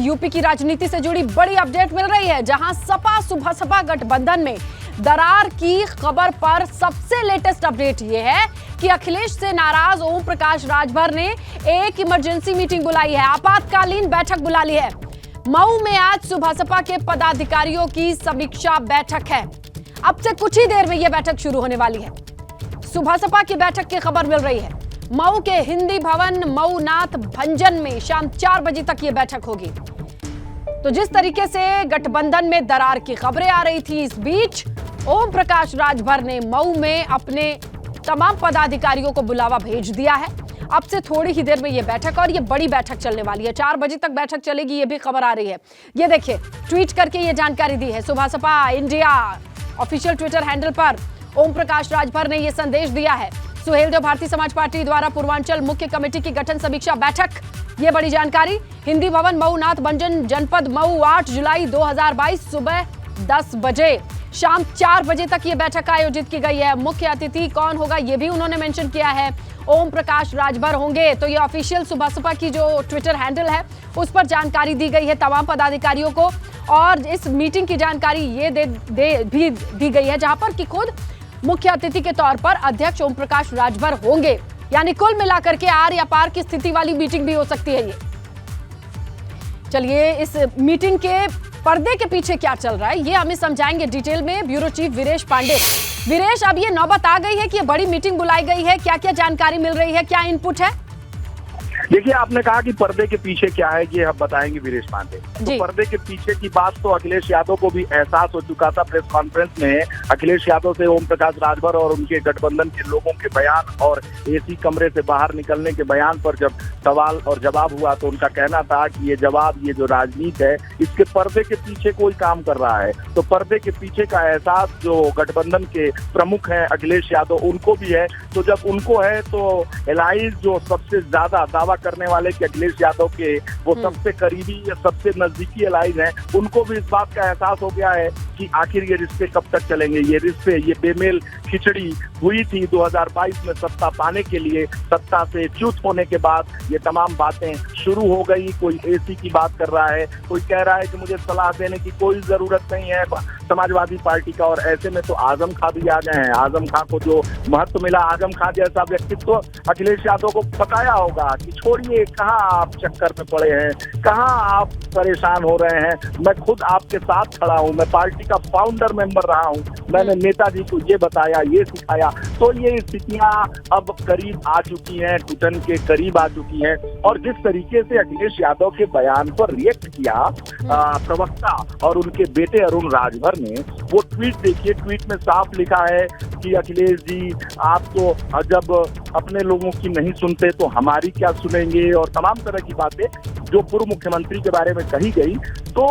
UP की राजनीति से जुड़ी बड़ी अपडेट मिल रही है, जहां सपा गठबंधन में दरार की खबर पर सबसे लेटेस्ट अपडेट यह है कि अखिलेश से नाराज ओम प्रकाश राजभर ने एक इमरजेंसी मीटिंग बुलाई है, आपातकालीन बैठक बुला ली है। मऊ में आज सपा के पदाधिकारियों की समीक्षा बैठक है। अब से कुछ ही देर में यह बैठक शुरू होने वाली है। सपा की बैठक की खबर मिल रही है। मऊ के हिंदी भवन मऊ नाथ भंजन में शाम 4 बजे तक यह बैठक होगी। तो जिस तरीके से गठबंधन में दरार की खबरें आ रही थी, इस बीच ओम प्रकाश राजभर ने मऊ में अपने तमाम पदाधिकारियों को बुलावा भेज दिया है। अब से थोड़ी ही देर में यह बैठक, और यह बड़ी बैठक चलने वाली है, 4 बजे तक बैठक चलेगी, यह भी खबर आ रही है। ये देखिए, ट्वीट करके यह जानकारी दी है। Sapa India official Twitter handle पर ओम प्रकाश राजभर ने यह संदेश दिया है। सुहेलदेव भारतीय समाज पार्टी द्वारा पूर्वांचल मुख्य कमेटी की गठन समीक्षा बैठक, ये बड़ी जानकारी। हिंदी भवन मऊ नाथ भंजन जनपद मऊ 8 जुलाई 2022 सुबह 10 बजे शाम 4 बजे तक ये बैठक आयोजित की गई है। मुख्य अतिथि कौन होगा ये भी उन्होंने मेंशन किया है, ओम प्रकाश राजभर होंगे। तो ये ऑफिशियल सपा की जो ट्विटर हैंडल है उस पर जानकारी दी गई है तमाम पदाधिकारियों को, और इस मीटिंग की जानकारी ये भी दी गई है जहां पर कि खुद मुख्य अतिथि के तौर पर अध्यक्ष ओम प्रकाश राजभर होंगे। यानी कुल मिलाकर के आर या पार की स्थिति वाली मीटिंग भी हो सकती है ये। चलिए, इस मीटिंग के पर्दे के पीछे क्या चल रहा है ये हमें समझाएंगे डिटेल में ब्यूरो चीफ वीरेश पांडे। वीरेश, अब ये नौबत आ गई है कि ये बड़ी मीटिंग बुलाई गई है, क्या क्या जानकारी मिल रही है, क्या इनपुट है? देखिए, आपने कहा कि पर्दे के पीछे क्या है, ये हम बताएंगे वीरेश पांडे। तो पर्दे के पीछे की बात तो अखिलेश यादव को भी एहसास हो चुका था। प्रेस कॉन्फ्रेंस में अखिलेश यादव से ओम प्रकाश राजभर और उनके गठबंधन के लोगों के बयान और एसी कमरे से बाहर निकलने के बयान पर जब सवाल और जवाब हुआ तो उनका कहना था कि ये जवाब, ये जो राजनीति है, इसके पर्दे के पीछे कोई काम कर रहा है। तो पर्दे के पीछे का एहसास जो गठबंधन के प्रमुख हैं अखिलेश यादव, उनको भी है। तो जब उनको है तो एलाइज जो सबसे ज्यादा दावा करने वाले कि अखिलेश यादव के वो सबसे करीबी या सबसे नजदीकी एलाइज हैं, उनको भी इस बात का एहसास हो गया है कि आखिर ये रिश्ते कब तक चलेंगे। ये रिश्ते, ये बेमेल खिचड़ी हुई थी 2022 में सत्ता पाने के लिए, सत्ता से च्युत होने के बाद ये तमाम बातें शुरू हो गई। कोई एसी की बात कर रहा है, कोई कह रहा है कि मुझे सलाह देने की कोई जरूरत नहीं है समाजवादी पार्टी का, और ऐसे में तो आजम खां भी आ गए हैं। आजम खां को जो महत्व मिला, आजम खां जैसा व्यक्तित्व अखिलेश यादव को बताया होगा कि छोड़िए, कहाँ आप चक्कर में पड़े हैं, कहाँ आप परेशान हो रहे हैं, मैं खुद आपके साथ खड़ा हूँ, मैं पार्टी का फाउंडर मेंबर रहा हूँ, मैंने नेताजी को ये बताया, ये सिखाया। तो ये स्थितियां अब करीब आ चुकी हैं, टूटन के करीब आ चुकी हैं। और जिस तरीके से अखिलेश यादव के बयान पर रिएक्ट किया प्रवक्ता और उनके बेटे अरुण राजभर ने, वो ट्वीट देखिए, ट्वीट में साफ लिखा है कि अखिलेश जी, आप तो जब अपने लोगों की नहीं सुनते तो हमारी क्या सुनेंगे, और तमाम तरह की बातें जो पूर्व मुख्यमंत्री के बारे में कही गई। तो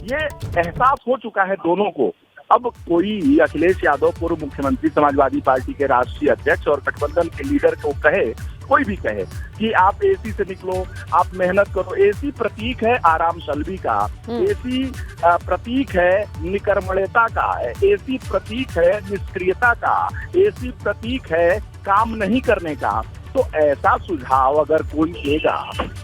ये एहसास हो चुका है दोनों को। अब कोई अखिलेश यादव पूर्व मुख्यमंत्री, समाजवादी पार्टी के राष्ट्रीय अध्यक्ष और गठबंधन के लीडर को कहे, कोई भी कहे कि आप एसी से निकलो, आप मेहनत करो। एसी प्रतीक है आराम शल्बी का, एसी प्रतीक है निकर्मण्यता का, एसी प्रतीक है निष्क्रियता का, एसी प्रतीक है काम नहीं करने का। तो ऐसा सुझाव अगर कोई देगा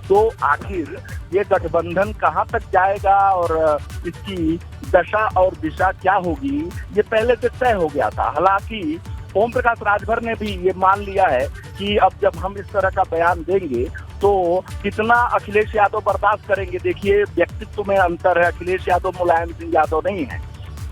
तो आखिर ये गठबंधन कहाँ तक जाएगा और इसकी दशा और दिशा क्या होगी, ये पहले से तय हो गया था। हालांकि ओम प्रकाश राजभर ने भी ये मान लिया है कि अब जब हम इस तरह का बयान देंगे तो कितना अखिलेश यादव बर्दाश्त करेंगे। देखिए, व्यक्तित्व में अंतर है। अखिलेश यादव मुलायम सिंह यादव नहीं है।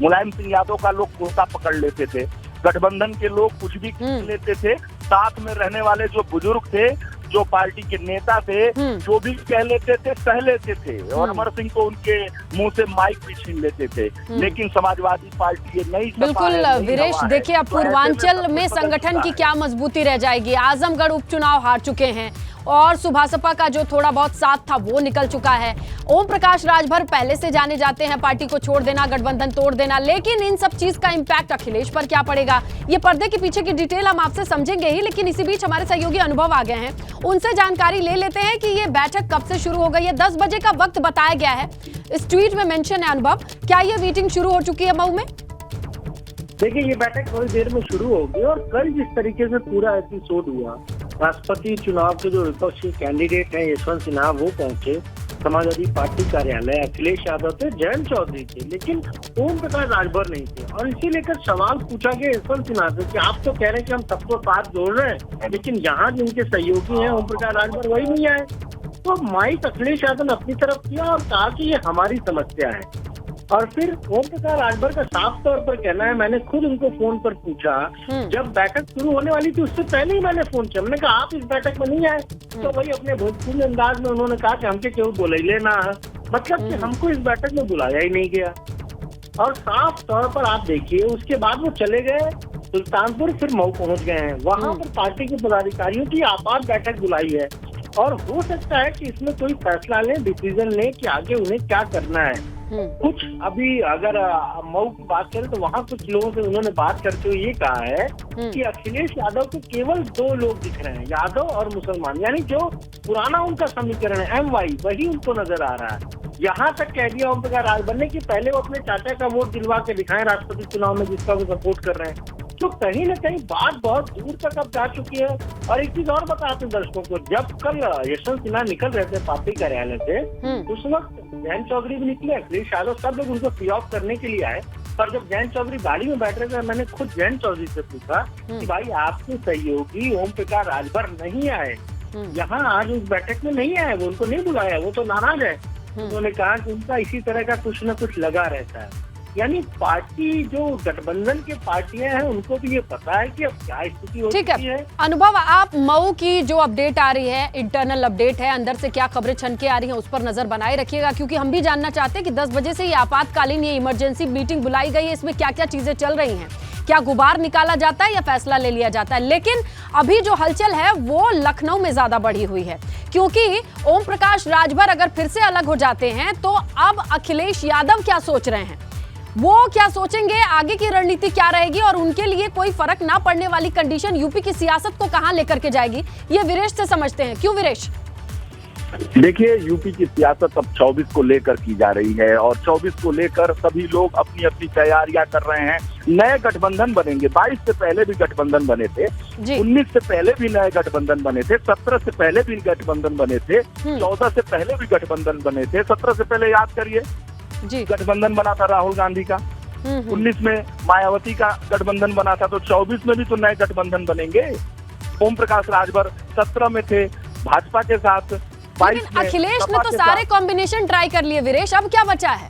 मुलायम सिंह यादव का लोग कुर्ता पकड़ लेते थे, गठबंधन के लोग कुछ भी लेते थे, साथ में रहने वाले जो बुजुर्ग थे, जो पार्टी के नेता थे, जो भी कह लेते थे सह लेते थे, और अमर सिंह को उनके मुंह से माइक भी छीन लेते थे। लेकिन समाजवादी पार्टी ये नहीं। बिल्कुल वीरेश, देखिए अब पूर्वांचल में संगठन की क्या मजबूती रह जाएगी। आजमगढ़ उपचुनाव हार चुके हैं और सपा का जो थोड़ा बहुत साथ था वो निकल चुका है। ओम प्रकाश राजभर पहले से जाने जाते हैं पार्टी को छोड़ देना, गठबंधन तोड़ देना, लेकिन इन सब चीज का इंपैक्ट अखिलेश पर क्या पड़ेगा, ये पर्दे के पीछे की डिटेल हम आपसे समझेंगे ही। लेकिन इसी बीच हमारे सहयोगी अनुभव आ गए हैं, उनसे जानकारी ले लेते हैं कि ये बैठक कब से शुरू हो गई है। 10 बजे का वक्त बताया गया है, इस ट्वीट में मेंशन है। अनुभव, क्या ये मीटिंग शुरू हो चुकी है मऊ में? देखिए, ये बैठक थोड़ी देर में शुरू होगी और कल जिस तरीके से पूरा एपिसोड हुआ, राष्ट्रपति चुनाव के जो विपक्षी कैंडिडेट हैं यशवंत सिन्हा वो पहुंचे समाजवादी पार्टी कार्यालय अखिलेश यादव थे, जयंत चौधरी थे, लेकिन ओम प्रकाश राजभर नहीं थे। और इसी लेकर सवाल पूछा गया यशवंत सिन्हा से कि आप तो कह रहे हैं कि हम सबको साथ जोड़ रहे हैं, लेकिन यहाँ जिनके सहयोगी हैं ओम प्रकाश राजभर वही नहीं आए। तो माइक अखिलेश यादव ने अपनी तरफ किया और कहा कि ये हमारी समस्या है। और फिर ओम प्रकाश राजभर का साफ तौर पर कहना है, मैंने खुद उनको फोन पर पूछा, जब बैठक शुरू होने वाली थी उससे पहले ही मैंने फोन किया, मैंने कहा आप इस बैठक में नहीं आए। तो वही अपने भोजपुरी अंदाज में उन्होंने कहा कि हमके क्यों बोले लेना है, मतलब कि हमको इस बैठक में बुलाया ही नहीं गया। और साफ तौर पर आप देखिए, उसके बाद वो चले गए सुल्तानपुर, फिर मऊ पहुंच गए हैं। वहां पर पार्टी के पदाधिकारियों की आपात बैठक बुलाई है और हो सकता है कि इसमें कोई फैसला लें, डिसीजन लें कि आगे उन्हें क्या करना है। कुछ अभी अगर मऊ की बात करें तो वहाँ कुछ लोगों से उन्होंने बात करते हुए ये कहा है कि अखिलेश यादव को केवल 2 लोग दिख रहे हैं, यादव और मुसलमान, यानी जो पुराना उनका समीकरण है MY वही उनको नजर आ रहा है। यहाँ तक कह दिया ओम प्रकाश राजभर ने कि पहले वो अपने चाचा का वोट दिलवा के दिखाएं राष्ट्रपति चुनाव में जिसका वो सपोर्ट कर रहे हैं। तो कहीं न कहीं बात बहुत दूर तक अब जा चुकी है। और एक चीज और बताते हैं दर्शकों को, जब कल यशवंत सिन्हा निकल रहे थे पार्टी कार्यालय से, उस वक्त जयंत चौधरी भी निकले, अखिलेश यादव, सब लोग उनको फ्री ऑफ करने के लिए आए। पर जब जयंत चौधरी गाड़ी में बैठ रहे थे, मैंने खुद जयंत चौधरी से पूछा कि भाई आपके सहयोगी ओम प्रकाश राजभर नहीं आए, यहाँ आज उस बैठक में नहीं आए, वो उनको नहीं बुलाया, वो तो नाराज है। उन्होंने कहा कि उनका इसी तरह का कुछ न कुछ लगा रहता है। यानी पार्टी जो गठबंधन के पार्टियां हैं उनको भी ये पता है कि अब क्या स्थिति हो चुकी है। अनुभव, आप मऊ की जो अपडेट आ रही है, इंटरनल अपडेट है, अंदर से क्या खबरें छन के आ रही हैं उस पर नजर बनाए रखिएगा, क्योंकि हम भी जानना चाहते हैं कि 10 बजे से ये आपातकालीन ये इमरजेंसी मीटिंग बुलाई गई है, इसमें क्या क्या चीजें चल रही हैं, क्या गुबार निकाला जाता है या फैसला ले लिया जाता है। लेकिन अभी जो हलचल है वो लखनऊ में ज्यादा बढ़ी हुई है, क्योंकि ओम प्रकाश राजभर अगर फिर से अलग हो जाते हैं तो अब अखिलेश यादव क्या सोच रहे हैं, वो क्या सोचेंगे, आगे की रणनीति क्या रहेगी और उनके लिए कोई फर्क ना पड़ने वाली कंडीशन यूपी की सियासत को कहां लेकर के जाएगी, ये वीरेश से समझते हैं। क्यों वीरेश? देखिए, यूपी की सियासत अब 24 को लेकर की जा रही है और 24 को लेकर सभी लोग अपनी अपनी तैयारियां कर रहे हैं। नए गठबंधन बनेंगे, 22 से पहले भी गठबंधन बने थे, 19 से पहले भी नए गठबंधन बने थे, 17 से पहले भी गठबंधन बने थे, 14 से पहले भी गठबंधन बने थे, 17 से पहले याद करिए गठबंधन बना था राहुल गांधी का, 19 में मायावती का गठबंधन बना था, तो 24 में भी तो नए गठबंधन बनेंगे। ओम प्रकाश राजभर 17 में थे भाजपा के साथ, 22 में अखिलेश ने तो सारे कॉम्बिनेशन ट्राई कर लिए वीरेश, अब क्या बचा है?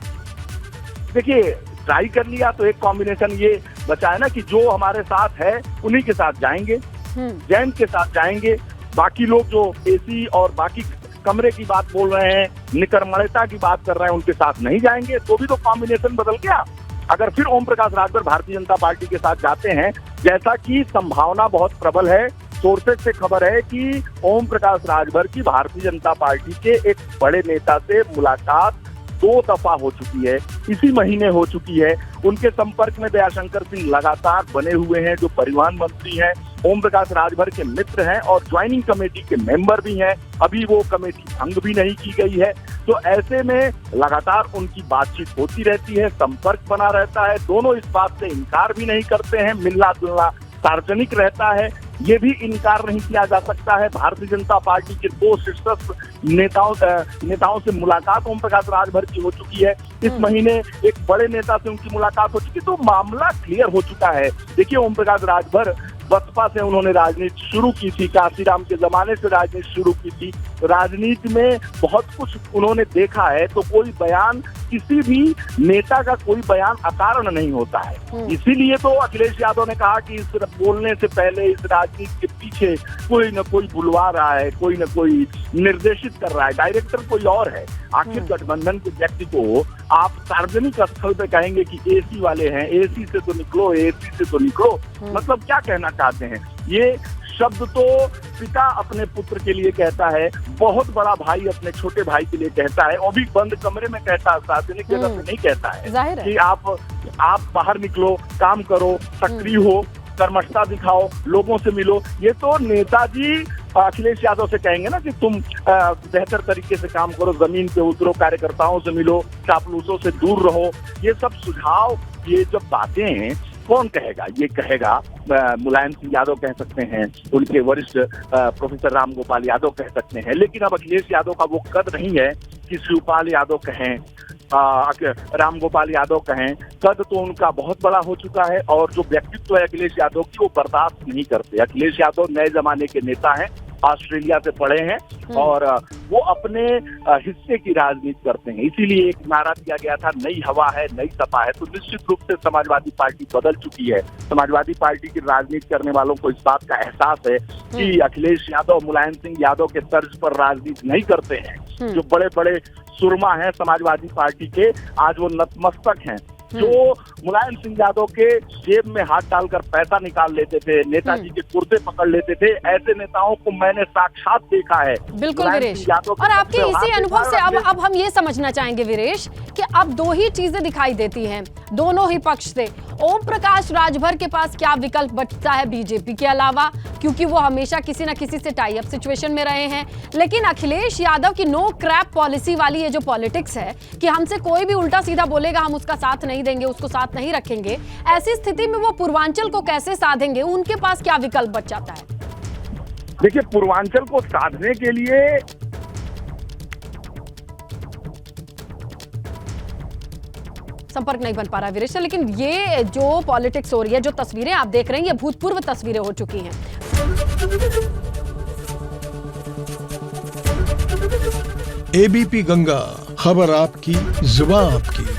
देखिए, ट्राई कर लिया तो एक कॉम्बिनेशन ये बचा है ना कि जो हमारे साथ है उन्हीं के साथ जाएंगे, जयंत के साथ जाएंगे, बाकी लोग जो एसी और बाकी कमरे की बात बोल रहे हैं, निकर्मण्यता की बात कर रहे हैं, उनके साथ नहीं जाएंगे, तो भी तो कॉम्बिनेशन बदल गया। अगर फिर ओम प्रकाश राजभर भारतीय जनता पार्टी के साथ जाते हैं, जैसा कि संभावना बहुत प्रबल है, सोर्सेज से खबर है कि ओम प्रकाश राजभर की भारतीय जनता पार्टी के एक बड़े नेता से मुलाकात 2 दफा हो चुकी है, इसी महीने हो चुकी है। उनके संपर्क में दयाशंकर सिंह लगातार बने हुए हैं, जो परिवहन मंत्री हैं, ओम प्रकाश राजभर के मित्र हैं और ज्वाइनिंग कमेटी के मेंबर भी हैं। अभी वो कमेटी भंग भी नहीं की गई है, तो ऐसे में लगातार उनकी बातचीत होती रहती है, संपर्क बना रहता है। दोनों इस बात से इनकार भी नहीं करते हैं, मिलना जुलना सार्वजनिक रहता है, ये भी इनकार नहीं किया जा सकता है। भारतीय जनता पार्टी के 2 शीर्षस्थ नेताओं से मुलाकात ओम प्रकाश राजभर की हो चुकी है। इस महीने एक बड़े नेता से उनकी मुलाकात हो चुकी, तो मामला क्लियर हो चुका है। देखिए, ओम प्रकाश राजभर बसपा से उन्होंने राजनीति शुरू की थी, काशीराम के जमाने से राजनीति शुरू की थी, राजनीति में बहुत कुछ उन्होंने देखा है, तो कोई बयान, किसी भी नेता का कोई बयान अकारण नहीं होता है। इसीलिए तो अखिलेश यादव ने कहा कि इस बोलने से पहले इस राजनीति के पीछे कोई न कोई बुलवा रहा है, कोई न कोई निर्देशित कर रहा है, डायरेक्टर कोई और है। आखिर गठबंधन के व्यक्ति को आप सार्वजनिक स्थल पे कहेंगे कि एसी वाले हैं, एसी से तो निकलो, एसी से तो निकलो, मतलब क्या कहना चाहते हैं? ये शब्द तो पिता अपने पुत्र के लिए कहता है, बहुत बड़ा भाई अपने छोटे भाई के लिए कहता है, और भी बंद कमरे में कहता है, सार्वजनिक जगह पे नहीं कहता है कि आप बाहर निकलो, काम करो, सक्रिय हो, कर्मठता दिखाओ, लोगों से मिलो। ये तो नेताजी अखिलेश यादव से कहेंगे ना कि तुम बेहतर तरीके से काम करो, जमीन पे उतरो, कार्यकर्ताओं से मिलो, चापलूसों से दूर रहो। ये सब सुझाव, ये जब बातें हैं, कौन कहेगा? ये कहेगा मुलायम सिंह यादव कह सकते हैं, उनके वरिष्ठ प्रोफेसर राम गोपाल यादव कह सकते हैं, लेकिन अब अखिलेश यादव का वो कद नहीं है कि शिवपाल यादव कहें, रामगोपाल यादव कहें, कद तो उनका बहुत बड़ा हो चुका है और जो व्यक्तित्व है अखिलेश यादव की वो बर्दाश्त नहीं करते। अखिलेश यादव नए जमाने के नेता हैं, ऑस्ट्रेलिया से पढ़े हैं और वो अपने हिस्से की राजनीति करते हैं। इसीलिए एक नारा दिया गया था, नई हवा है, नई सपा है। तो निश्चित रूप से समाजवादी पार्टी बदल चुकी है। समाजवादी पार्टी की राजनीति करने वालों को इस बात का एहसास है कि अखिलेश यादव मुलायम सिंह यादव के तर्ज पर राजनीति नहीं करते हैं। जो बड़े बड़े सुरमा हैं समाजवादी पार्टी के, आज वो नतमस्तक हैं। जो मुलायम सिंह यादव के जेब में हाथ डालकर पैसा निकाल लेते थे, नेताजी के कुर्ते पकड़ लेते थे, ऐसे नेताओं को मैंने साक्षात देखा है। बिल्कुल वीरेश, और आपके इसी अनुभव से अब हम ये समझना चाहेंगे वीरेश कि अब दो ही चीजें दिखाई देती हैं दोनों ही पक्ष से। ओम प्रकाश राजभर के पास क्या विकल्प बचता है बीजेपी के अलावा, क्योंकि वो हमेशा किसी ना किसी से टाई अप सिचुएशन में रहे हैं। लेकिन अखिलेश यादव की नो क्रैप पॉलिसी वाली ये जो पॉलिटिक्स है कि हमसे कोई भी उल्टा सीधा बोलेगा हम उसका साथ नहीं देंगे, उसको साथ नहीं रखेंगे, ऐसी स्थिति में वो पूर्वांचल को कैसे साधेंगे? उनके पास क्या विकल्प बच जाता है? देखिए, पूर्वांचल को साधने के लिए संपर्क नहीं बन पा रहा वीरेश से, लेकिन ये जो पॉलिटिक्स हो रही है, जो तस्वीरें आप देख रहे हैं, ये भूतपूर्व तस्वीरें हो चुकी हैं। एबीपी गंगा, खबर आपकी, जुबान आपकी।